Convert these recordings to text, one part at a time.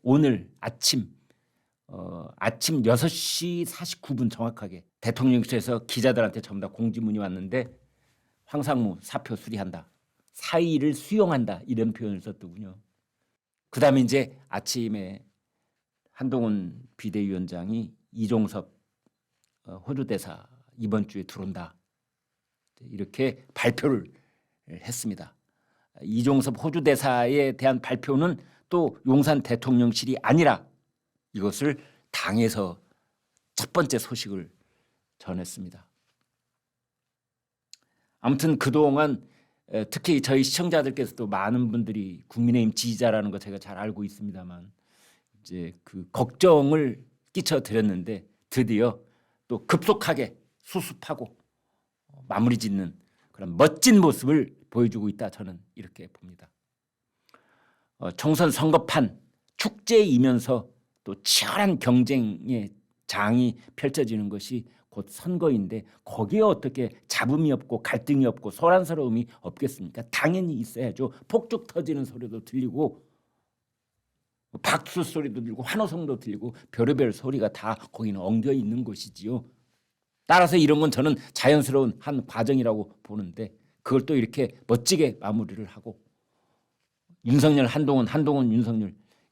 오늘 아침 6시 49분 정확하게 대통령실에서 기자들한테 전부 다 공지문이 왔는데 황상무 사표 수리한다. 사의를 수용한다. 이런 표현을 썼더군요. 그다음에 이제 아침에 한동훈 비대위원장이 이종섭 호주 대사 이번 주에 들어온다. 이렇게 발표를 했습니다. 이종섭 호주 대사에 대한 발표는 또 용산 대통령실이 아니라 이것을 당에서 첫 번째 소식을 전했습니다. 아무튼 그동안 특히 저희 시청자들께서도 많은 분들이 국민의힘 지지자라는 거 제가 잘 알고 있습니다만 이제 그 걱정을 끼쳐드렸는데 드디어 또 급속하게 수습하고 마무리 짓는 그런 멋진 모습을 보여주고 있다. 저는 이렇게 봅니다. 총선 선거판 축제이면서 또 치열한 경쟁의 장이 펼쳐지는 것이 곧 선거인데 거기에 어떻게 잡음이 없고 갈등이 없고 소란스러움이 없겠습니까? 당연히 있어야죠. 폭죽 터지는 소리도 들리고 박수 소리도 들리고 환호성도 들리고 별의별 소리가 다 거기는 엉겨 있는 곳이지요. 따라서 이런 건 저는 자연스러운 한 과정이라고 보는데 그걸 또 이렇게 멋지게 마무리를 하고 윤석열, 한동훈,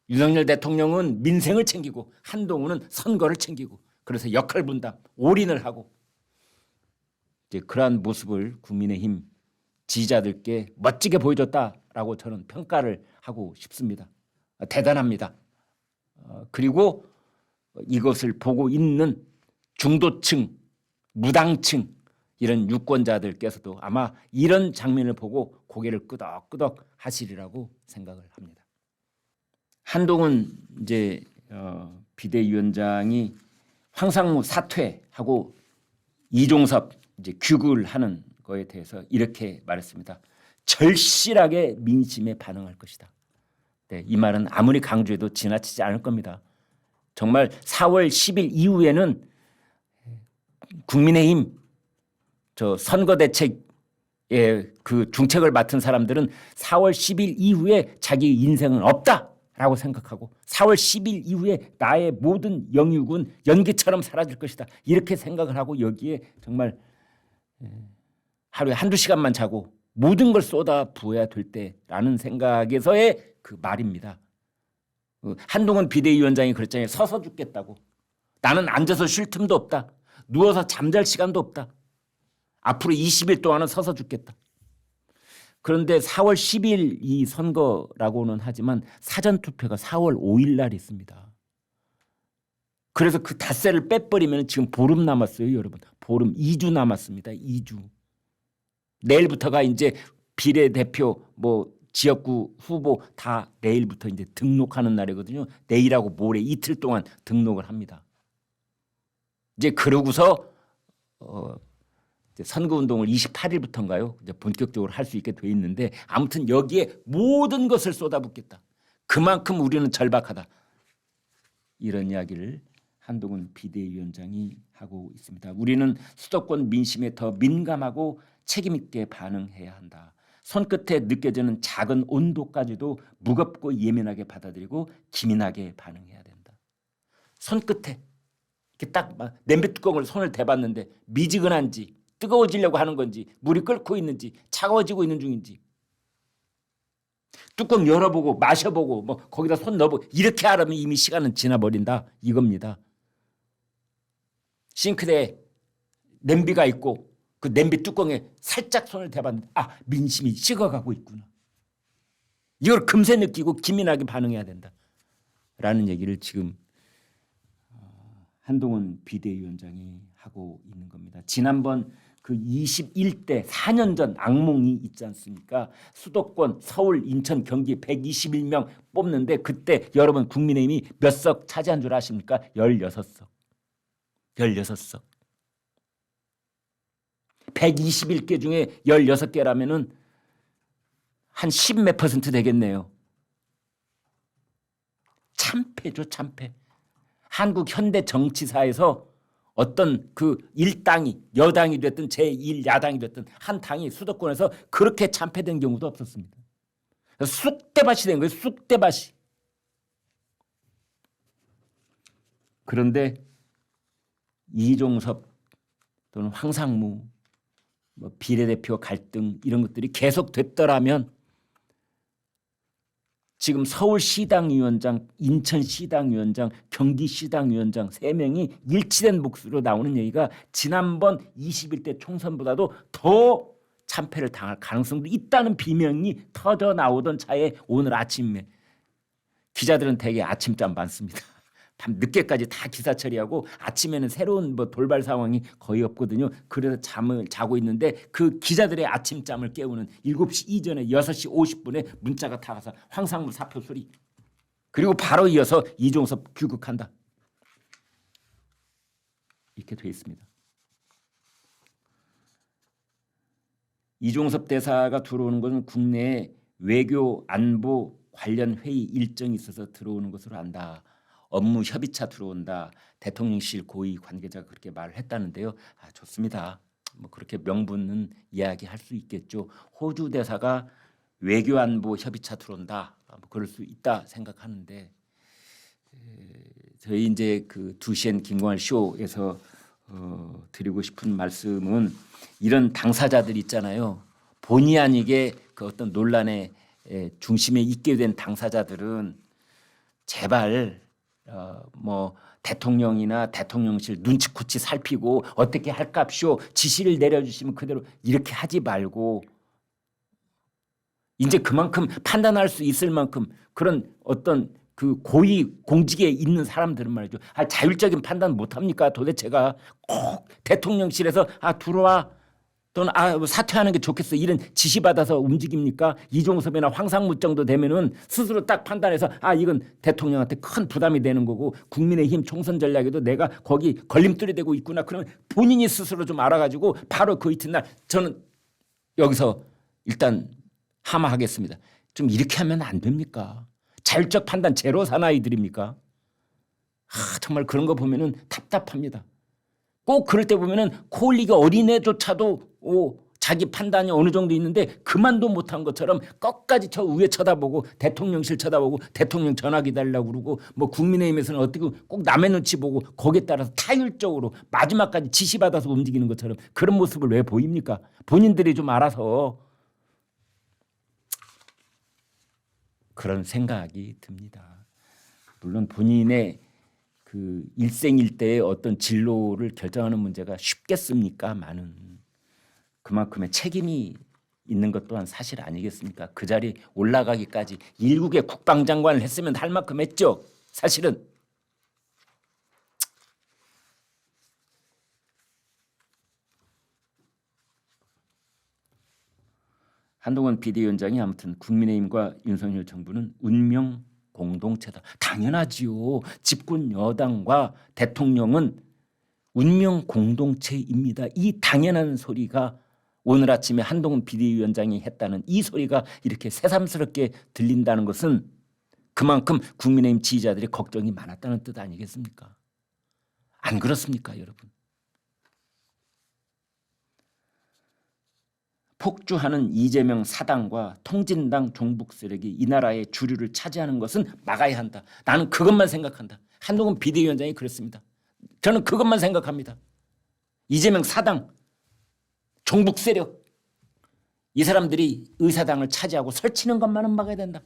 윤석열 대통령은 민생을 챙기고 한동훈은 선거를 챙기고 그래서 역할 분담, 올인을 하고 이제 그러한 모습을 국민의힘 지지자들께 멋지게 보여줬다라고 저는 평가를 하고 싶습니다. 대단합니다. 그리고 이것을 보고 있는 중도층, 무당층 이런 유권자들께서도 아마 이런 장면을 보고 고개를 끄덕끄덕 하시리라고 생각을 합니다. 한동훈 이제 비대위원장이 황상무 사퇴하고 이종섭 이제 귀국을 하는 거에 대해서 이렇게 말했습니다. 절실하게 민심에 반응할 것이다. 네, 이 말은 아무리 강조해도 지나치지 않을 겁니다. 정말 4월 10일 이후에는 국민의힘 저 선거대책의 그 중책을 맡은 사람들은 4월 10일 이후에 자기 인생은 없다라고 생각하고 4월 10일 이후에 나의 모든 영육은 연기처럼 사라질 것이다. 이렇게 생각을 하고 여기에 정말 하루에 한두 시간만 자고 모든 걸 쏟아 부어야 될 때라는 생각에서의 그 말입니다. 한동훈 비대위원장이 그랬잖아요. 서서 죽겠다고. 나는 앉아서 쉴 틈도 없다. 누워서 잠잘 시간도 없다. 앞으로 20일 동안은 서서 죽겠다. 그런데 4월 10일 이 선거라고는 하지만 사전투표가 4월 5일 날 있습니다. 그래서 그 닷새를 빼버리면 지금 보름 남았어요. 여러분. 보름 2주 남았습니다. 2주. 내일부터가 이제 비례대표 지역구 후보 다 내일부터 이제 등록하는 날이거든요. 내일하고 모레 이틀 동안 등록을 합니다. 이제 그러고서 선거운동을 28일부터인가요? 이제 본격적으로 할 수 있게 돼 있는데 아무튼 여기에 모든 것을 쏟아붓겠다. 그만큼 우리는 절박하다. 이런 이야기를 한동훈 비대위원장이 하고 있습니다. 우리는 수도권 민심에 더 민감하고 책임 있게 반응해야 한다. 손끝에 느껴지는 작은 온도까지도 무겁고 예민하게 받아들이고 기민하게 반응해야 된다. 손끝에 이렇게 딱 냄비 뚜껑을 손을 대봤는데 미지근한지 뜨거워지려고 하는 건지 물이 끓고 있는지 차가워지고 있는 중인지 뚜껑 열어보고 마셔보고 거기다 손 넣어보고 이렇게 하려면 이미 시간은 지나버린다 이겁니다. 싱크대에 냄비가 있고 그 냄비 뚜껑에 살짝 손을 대봤는데 민심이 식어가고 있구나. 이걸 금세 느끼고 기민하게 반응해야 된다라는 얘기를 지금 한동훈 비대위원장이 하고 있는 겁니다. 지난번 그 21대 4년 전 악몽이 있지 않습니까? 수도권 서울, 인천, 경기 121명 뽑는데 그때 여러분 국민의힘이 몇 석 차지한 줄 아십니까? 16석. 16석. 121개 중에 16개라면은 한 10몇 % 되겠네요. 참패죠, 참패. 한국 현대 정치사에서 어떤 그 일당이 여당이 됐든 제1야당이 됐든 한 당이 수도권에서 그렇게 참패된 경우도 없었습니다. 쑥대밭이 된 거예요. 쑥대밭이. 그런데 이종섭 또는 황상무, 뭐 비례대표 갈등 이런 것들이 계속됐더라면 지금 서울시당위원장, 인천시당위원장, 경기시당위원장 3명이 일치된 몫으로 나오는 얘기가 지난번 21대 총선보다도 더 참패를 당할 가능성도 있다는 비명이 터져 나오던 차에 오늘 아침에 기자들은 대개 아침잠 많습니다. 밤 늦게까지 다 기사 처리하고 아침에는 새로운 뭐 돌발 상황이 거의 없거든요. 그래서 잠을 자고 있는데 그 기자들의 아침잠을 깨우는 7시 이전에 6시 50분에 문자가 타가서 황상무 사표 수리. 그리고 바로 이어서 이종섭 귀국한다. 이렇게 돼 있습니다. 이종섭 대사가 들어오는 것은 국내에 외교 안보 관련 회의 일정이 있어서 들어오는 것으로 안다. 업무 협의차 들어온다. 대통령실 고위 관계자가 그렇게 말을 했다는데요. 좋습니다. 뭐 그렇게 명분은 이야기할 수 있겠죠. 호주 대사가 외교 안보 협의차 들어온다. 뭐 그럴 수 있다 생각하는데 저희 이제 그 2시엔 김광일 쇼에서 드리고 싶은 말씀은 이런 당사자들 있잖아요. 본의 아니게 그 어떤 논란의 중심에 있게 된 당사자들은 제발 뭐 대통령이나 대통령실 눈치코치 살피고 어떻게 할깝쇼 지시를 내려주시면 그대로 이렇게 하지 말고 이제 그만큼 판단할 수 있을 만큼 그런 어떤 그 고위 공직에 있는 사람들은 말이죠. 자율적인 판단 못합니까? 도대체가 꼭 대통령실에서 들어와 또는 사퇴하는 게 좋겠어 이런 지시받아서 움직입니까? 이종섭이나 황상무 정도 되면은 스스로 딱 판단해서 이건 대통령한테 큰 부담이 되는 거고 국민의힘 총선 전략에도 내가 거기 걸림돌이 되고 있구나. 그러면 본인이 스스로 좀 알아가지고 바로 그 이튿날 저는 여기서 일단 하마하겠습니다. 좀 이렇게 하면 안 됩니까? 자율적 판단 제로 사나이들입니까? 정말 그런 거 보면은 답답합니다. 꼭 그럴 때 보면은 코올리가 어린애조차도 자기 판단이 어느 정도 있는데 그만도 못한 것처럼 끝까지 저 위에 쳐다보고 대통령실 쳐다보고 대통령 전화 기다리려고 그러고 뭐 국민의힘에서는 어떻게 꼭 남의 눈치 보고 거기에 따라서 타율적으로 마지막까지 지시받아서 움직이는 것처럼 그런 모습을 왜 보입니까? 본인들이 좀 알아서 그런 생각이 듭니다. 물론 본인의 그 일생일대의 어떤 진로를 결정하는 문제가 쉽겠습니까? 많은 그만큼의 책임이 있는 것 또한 사실 아니겠습니까? 그 자리에 올라가기까지 일국의 국방장관을 했으면 할 만큼 했죠. 사실은. 한동훈 비대위원장이 아무튼 국민의힘과 윤석열 정부는 운명 공동체다. 당연하지요. 집권 여당과 대통령은 운명 공동체입니다. 이 당연한 소리가 오늘 아침에 한동훈 비대위원장이 했다는 이 소리가 이렇게 새삼스럽게 들린다는 것은 그만큼 국민의힘 지지자들의 걱정이 많았다는 뜻 아니겠습니까? 안 그렇습니까, 여러분? 폭주하는 이재명 사당과 통진당 종북 세력이 이 나라의 주류를 차지하는 것은 막아야 한다. 나는 그것만 생각한다. 한동훈 비대위원장이 그랬습니다. 저는 그것만 생각합니다. 이재명 사당, 종북 세력 이 사람들이 의사당을 차지하고 설치는 것만은 막아야 된다.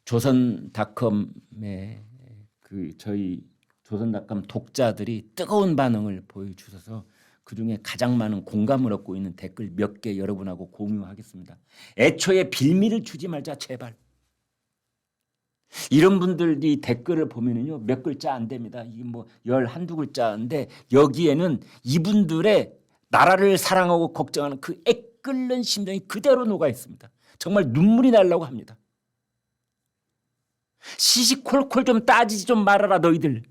조선닷컴의 저희 조선닷컴 독자들이 뜨거운 반응을 보여주셔서 그중에 가장 많은 공감을 얻고 있는 댓글 몇 개 여러분하고 공유하겠습니다. 애초에 빌미를 주지 말자 제발. 이런 분들이 댓글을 보면은요 몇 글자 안 됩니다. 이게 뭐 11~12글자인데 여기에는 이분들의 나라를 사랑하고 걱정하는 그 애끓는 심정이 그대로 녹아 있습니다. 정말 눈물이 나려고 합니다. 시시콜콜 좀 따지지 좀 말아라 너희들.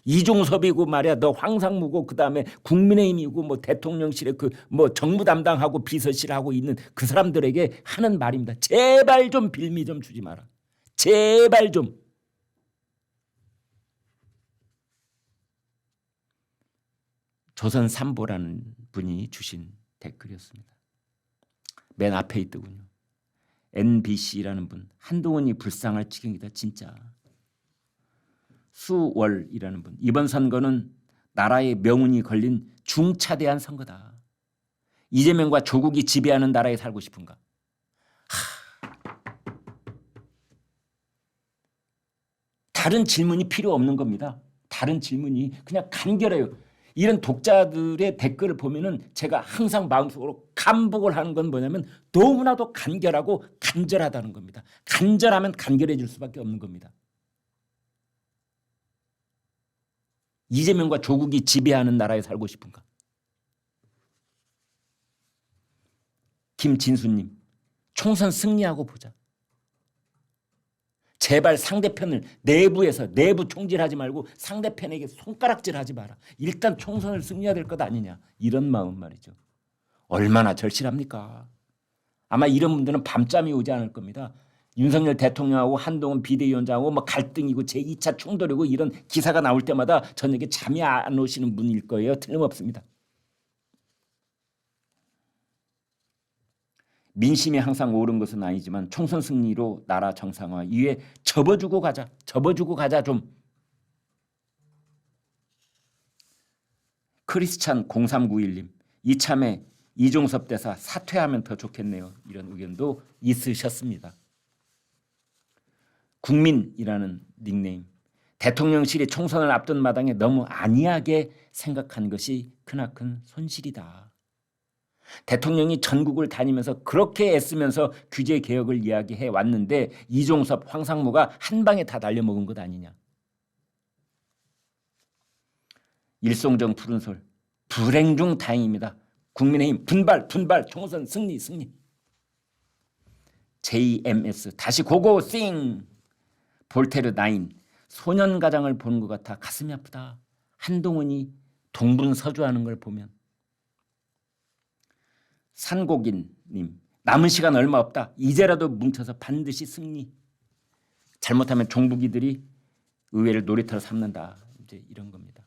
이종섭이고 말이야 너 황상무고 그다음에 국민의힘이고 뭐 대통령실에 그 뭐 정무 담당하고 비서실하고 있는 그 사람들에게 하는 말입니다. 제발 좀 빌미 좀 주지 마라. 제발 좀. 조선삼보라는 분이 주신 댓글이었습니다. 맨 앞에 있더군요. NBC라는 분, 한동훈이 불쌍할 지경이다 진짜. 수월이라는 분, 이번 선거는 나라의 명운이 걸린 중차대한 선거다. 이재명과 조국이 지배하는 나라에 살고 싶은가? 다른 질문이 필요 없는 겁니다. 다른 질문이 그냥 간결해요. 이런 독자들의 댓글을 보면은 제가 항상 마음속으로 감복을 하는 건 뭐냐면 너무나도 간결하고 간절하다는 겁니다. 간절하면 간결해질 수밖에 없는 겁니다. 이재명과 조국이 지배하는 나라에 살고 싶은가? 김진수님, 총선 승리하고 보자. 제발 상대편을 내부에서 내부 총질하지 말고 상대편에게 손가락질하지 마라. 일단 총선을 승리해야 될 것 아니냐. 이런 마음 말이죠. 얼마나 절실합니까? 아마 이런 분들은 밤잠이 오지 않을 겁니다. 윤석열 대통령하고 한동훈 비대위원장하고 뭐 갈등이고 제2차 충돌이고 이런 기사가 나올 때마다 저녁에 잠이 안 오시는 분일 거예요. 틀림없습니다. 민심이 항상 옳은 것은 아니지만 총선 승리로 나라 정상화 이후에 접어주고 가자. 접어주고 가자 좀. 크리스찬 0391님, 이참에 이종섭 대사 사퇴하면 더 좋겠네요. 이런 의견도 있으셨습니다. 국민이라는 닉네임, 대통령실이 총선을 앞둔 마당에 너무 안이하게 생각한 것이 크나큰 손실이다. 대통령이 전국을 다니면서 그렇게 애쓰면서 규제 개혁을 이야기해 왔는데 이종섭, 황상무가 한 방에 다 날려먹은 것 아니냐. 일송정 푸른솔, 불행 중 다행입니다. 국민의힘 분발, 총선 승리. JMS, 다시 고고 싱. 볼테르 9, 소년가장을 보는 것 같아 가슴이 아프다. 한동훈이 동분서주하는 걸 보면. 산곡인님, 남은 시간 얼마 없다. 이제라도 뭉쳐서 반드시 승리. 잘못하면 종북이들이 의회를 놀이터로 삼는다. 이제 이런 겁니다.